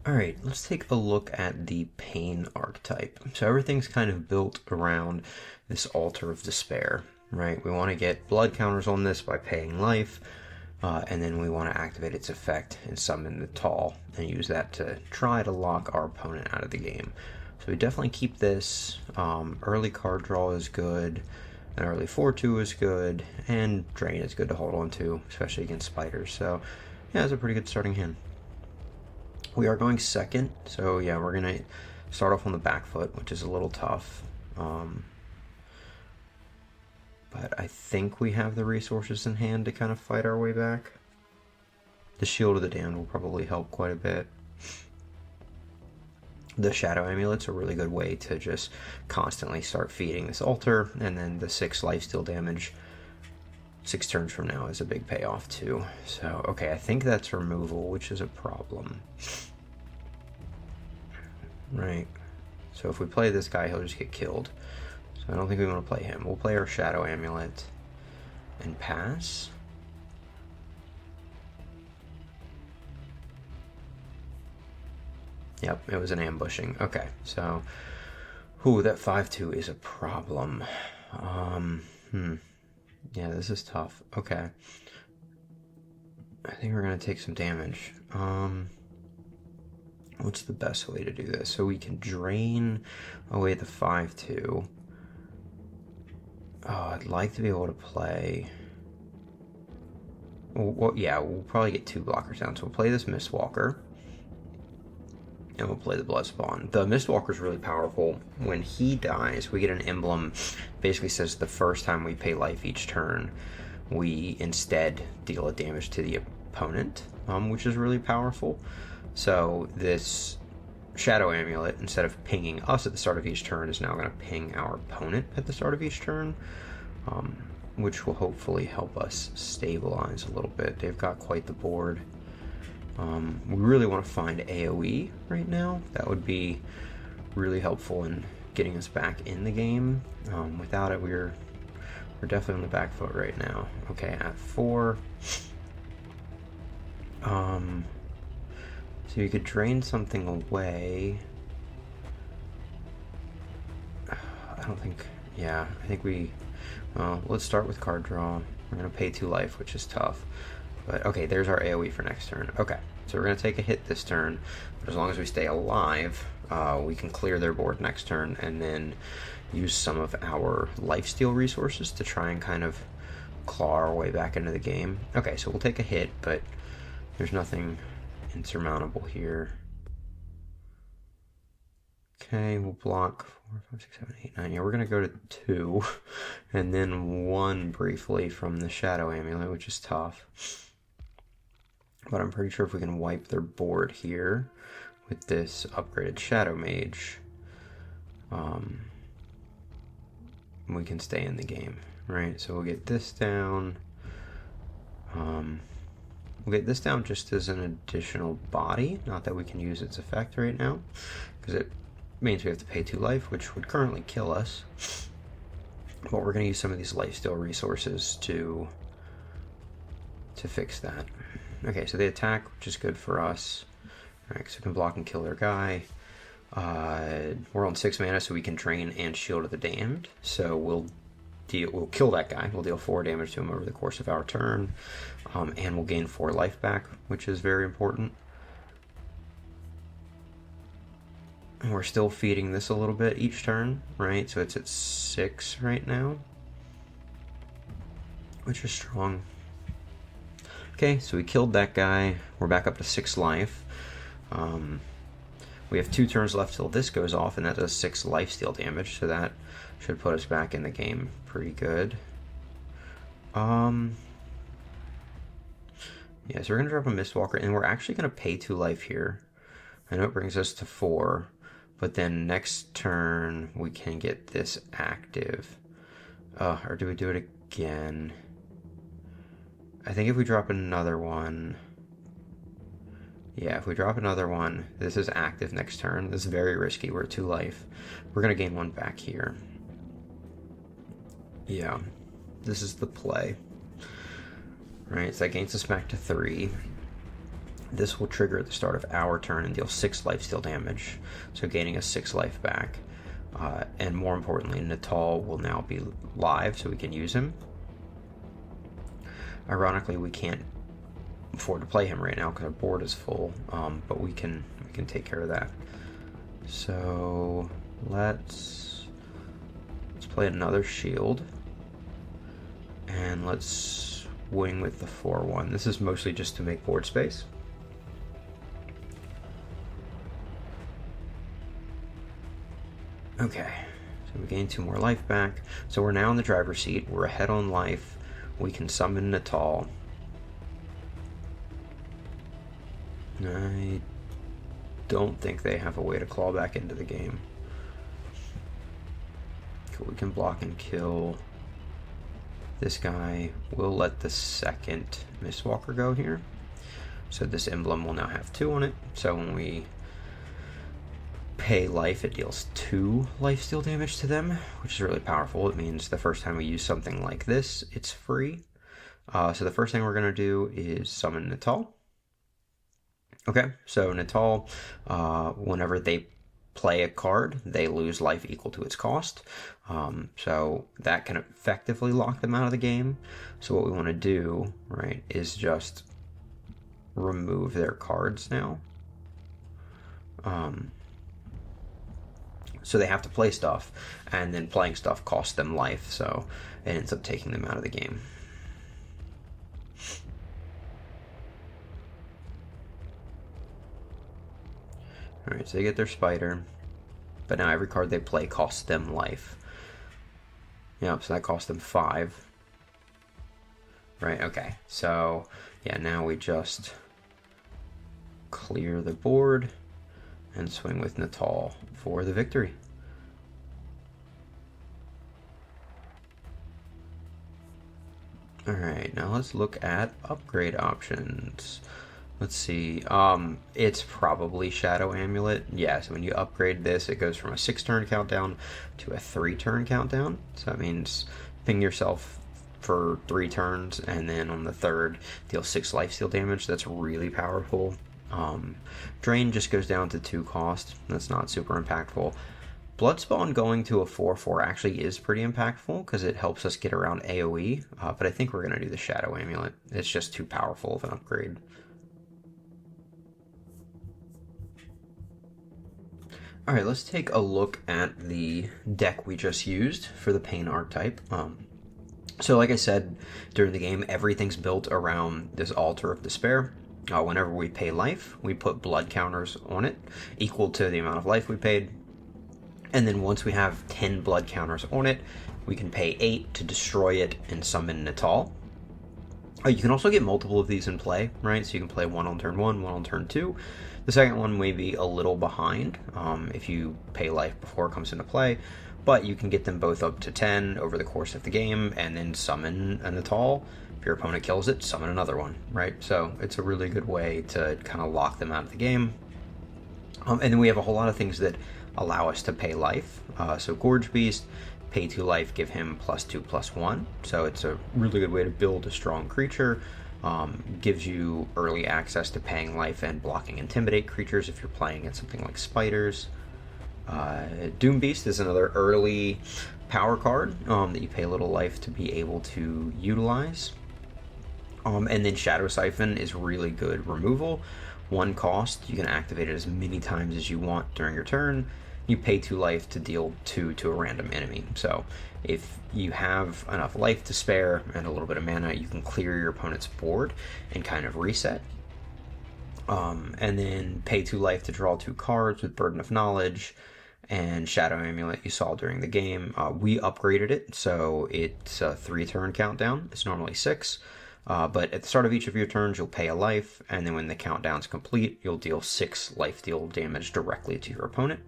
Alright, let's take a look at the pain archetype. So everything's kind of built around this altar of despair, right? We want to get blood counters on this by paying life, and then we want to activate its effect and summon the Tall, and use that to try to lock our opponent out of the game. So we definitely keep this. Early card draw is good, an early 4-2 is good, and Drain is good to hold on to, especially against spiders. So yeah, it's a pretty good starting hand. We are going second, so yeah, we're going to start off on the back foot, which is a little tough. But I think we have the resources in hand to kind of fight our way back. The Shield of the Damned will probably help quite a bit. The Shadow Amulets are a really good way to just constantly start feeding this altar, and then the 6 lifesteal damage 6 turns from now is a big payoff too. So, okay, I think that's removal, which is a problem. Right. So if we play this guy, he'll just get killed. So I don't think we want to play him. We'll play our Shadow Amulet and pass. Yep, it was an ambushing. Okay, so... Ooh, that 5-2 is a problem. Yeah, this is tough. Okay. I think we're going to take some damage. What's the best way to do this? So we can drain away the 5-2. Oh, I'd like to be able to play... Well, yeah, we'll probably get 2 blockers down. So we'll play this Mistwalker. And we'll play the Bloodspawn. The Mistwalker is really powerful. When he dies, we get an emblem. Basically says the first time we pay life each turn, we instead deal a damage to the opponent, which is really powerful. So this Shadow Amulet, instead of pinging us at the start of each turn, is now going to ping our opponent at the start of each turn, which will hopefully help us stabilize a little bit. They've got quite the board. We really want to find AoE right now. That would be really helpful in getting us back in the game. Without it, we're definitely on the back foot right now. Okay, at 4. So you could drain something away. I don't think... Yeah, I think we... let's start with card draw. We're going to pay 2 life, which is tough. But okay, there's our AoE for next turn. Okay, so we're going to take a hit this turn, but as long as we stay alive, we can clear their board next turn and then use some of our lifesteal resources to try and kind of claw our way back into the game. Okay, so we'll take a hit, but there's nothing insurmountable here. Okay, we'll block 4, 5, 6, 7, 8, 9. Yeah, we're going to go to 2, and then 1 briefly from the Shadow Amulet, which is tough. But I'm pretty sure if we can wipe their board here with this upgraded Shadow Mage, we can stay in the game, right? So we'll get this down. We'll get this down just as an additional body, not that we can use its effect right now, because it means we have to pay 2 life, which would currently kill us. But we're going to use some of these lifesteal resources to fix that. Okay, so they attack, which is good for us. Alright, so we can block and kill their guy. We're on 6 mana, so we can drain and Shield of the Damned. So we'll kill that guy. We'll deal 4 damage to him over the course of our turn. And we'll gain 4 life back, which is very important. And we're still feeding this a little bit each turn, right? So it's at 6 right now, which is strong. Okay, so we killed that guy. We're back up to 6 life. We have 2 turns left till this goes off, and that does 6 lifesteal damage, so that should put us back in the game pretty good. Yeah, so we're going to drop a Mistwalker, and we're actually going to pay 2 life here. I know it brings us to 4, but then next turn we can get this active. Or do we do it again? I think if we drop another one... Yeah, if we drop another one, this is active next turn. This is very risky. We're at 2 life. We're going to gain 1 back here. Yeah, this is the play. Right, so that gains us back to 3. This will trigger at the start of our turn and deal 6 lifesteal damage, so gaining a 6 life back. And more importantly, Natal will now be live, so we can use him. Ironically, we can't afford to play him right now because our board is full, but we can take care of that. So let's play another shield, and let's wing with the 4/1. This is mostly just to make board space. Okay, so we gain 2 more life back. So we're now in the driver's seat. We're ahead on life. We can summon Natal. I don't think they have a way to claw back into the game. Cool, we can block and kill this guy. We'll let the second Mistwalker go here. So this emblem will now have 2 on it. So when we pay life, it deals 2 lifesteal damage to them, which is really powerful. It means the first time we use something like this, it's free. So the first thing we're going to do is summon Natal. Okay, so Natal, whenever they play a card, they lose life equal to its cost. So that can effectively lock them out of the game. So what we want to do, right, is just remove their cards now. So they have to play stuff, and then playing stuff costs them life, so it ends up taking them out of the game. Alright, so they get their spider, but now every card they play costs them life. Yep, so that costs them 5. Right, okay, so yeah, now we just clear the board and swing with Natal for the victory. Alright, now let's look at upgrade options. Let's see, it's probably Shadow Amulet. Yeah, so when you upgrade this, it goes from a 6-turn countdown to a 3-turn countdown. So that means ping yourself for 3 turns, and then on the 3rd, deal 6 lifesteal damage. That's really powerful. Drain just goes down to 2 cost. That's not super impactful. Bloodspawn going to a 4/4 actually is pretty impactful because it helps us get around AoE, but I think we're going to do the Shadow Amulet. It's just too powerful of an upgrade. Alright, let's take a look at the deck we just used for the Pain archetype. So like I said, during the game, everything's built around this Altar of Despair. Whenever we pay life, we put blood counters on it, equal to the amount of life we paid. And then once we have 10 blood counters on it, we can pay 8 to destroy it and summon Natal. You can also get multiple of these in play, right? So you can play one on turn 1, one on turn 2. The second one may be a little behind if you pay life before it comes into play, but you can get them both up to 10 over the course of the game and then summon a Natal. If your opponent kills it, summon another one, right? So it's a really good way to kind of lock them out of the game. And then we have a whole lot of things that allow us to pay life. So Gorge Beast, pay 2 life, give him +2/+1. So it's a really good way to build a strong creature. Gives you early access to paying life and blocking Intimidate creatures if you're playing against something like spiders. Doom Beast is another early power card that you pay a little life to be able to utilize. And then Shadow Siphon is really good removal. 1 cost, you can activate it as many times as you want during your turn. You pay 2 life to deal 2 to a random enemy. So if you have enough life to spare and a little bit of mana, you can clear your opponent's board and kind of reset. And then pay 2 life to draw 2 cards with Burden of Knowledge and Shadow Amulet you saw during the game. We upgraded it, so it's a 3-turn countdown. It's normally 6. But at the start of each of your turns, you'll pay a life, and then when the countdown's complete, you'll deal 6 life deal damage directly to your opponent.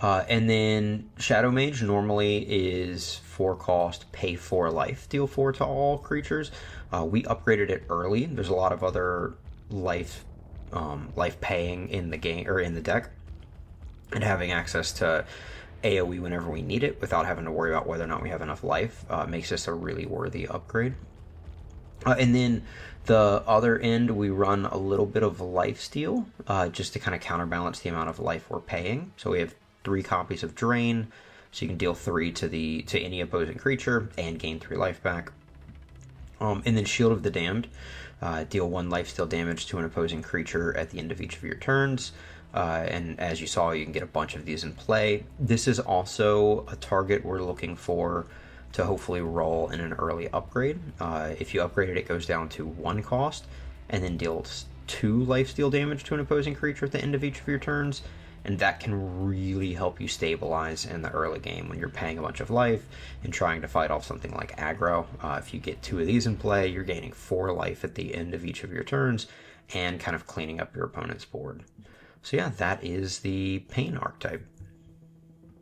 And then Shadow Mage normally is 4 cost, pay 4 life, deal 4 to all creatures. We upgraded it early. There's a lot of other life paying in the game or in the deck, and having access to AoE whenever we need it without having to worry about whether or not we have enough life makes this a really worthy upgrade. And then the other end, we run a little bit of lifesteal, just to kind of counterbalance the amount of life we're paying. So we have 3 copies of Drain, so you can deal 3 to any opposing creature and gain 3 life back. And then Shield of the Damned, deal 1 lifesteal damage to an opposing creature at the end of each of your turns. And as you saw, you can get a bunch of these in play. This is also a target we're looking for to hopefully roll in an early upgrade. If you upgrade it, it goes down to 1 cost and then deals 2 lifesteal damage to an opposing creature at the end of each of your turns. And that can really help you stabilize in the early game when you're paying a bunch of life and trying to fight off something like aggro. If you get 2 of these in play, you're gaining 4 life at the end of each of your turns and kind of cleaning up your opponent's board. So yeah, that is the Pain archetype.